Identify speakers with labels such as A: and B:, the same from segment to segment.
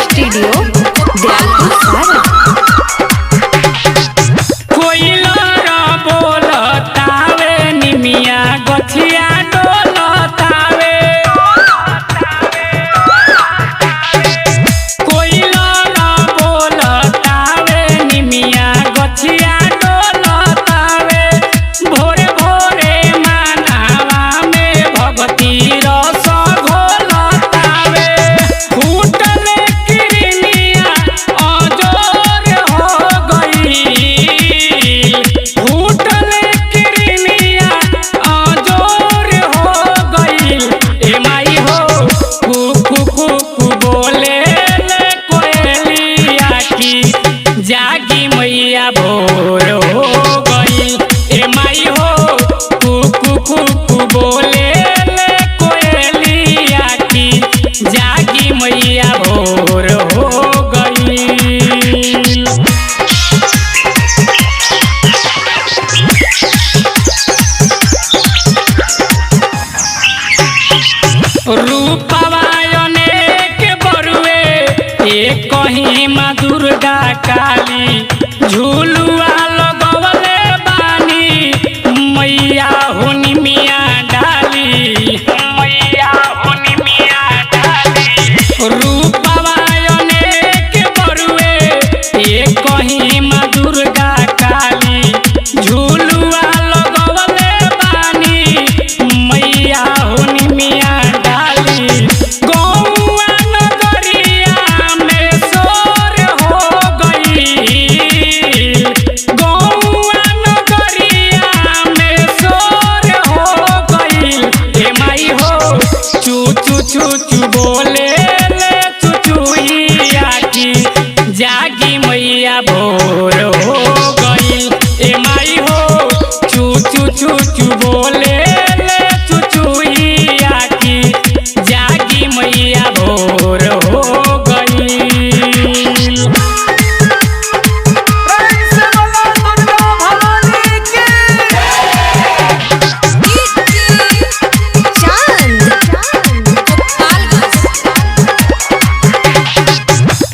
A: Studio Dayalpur सारा।
B: कोइलरा बोलतावे निमिया गछिया डोलतावे। कोइलरा बोलतावे निमिया गछिया डोलतावे। भोरे भोरे मानवा में भगती रस घोलतावे। फूटल किरनिया अजोर हो गई। फूटल किरनिया अजोर हो गई। ए माई हो कुकु कुकु बोले ले कोयलिया की जागी मैया भोर हो गई। ए माई हो कुकु कुकु बोले ले कोयलिया की जागी मैया भोर हो गई। रूपवायने के बरुए एक कहीं माँ दुर्गा काली। झूलुआ लगवले बानी मैया हुनी मिया डाली। मैया हुनी मिया डाली। रूपवायने के बरुए एक कहीं माँ दुर्गा काली। झूलुआ लगवले बानी मैया हुनी मिया डाली। गौआ नगरिया में शोर हो गई। गौआ नगरिया में शोर हो गई। ए माई हो चू चू चू चू बोले ले चुचुइया की जागी मैया भोर हो गई। ए माई हो चू चू चू चू बोले ले चुचुइया की जागी मैया भोर हो गई।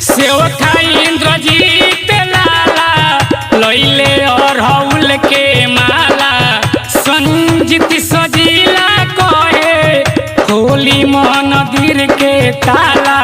B: सेवका इंद्रजीत लाला लैले अरहुल के माला। संजीत सजीला कहे खोली मंदिर के ताला।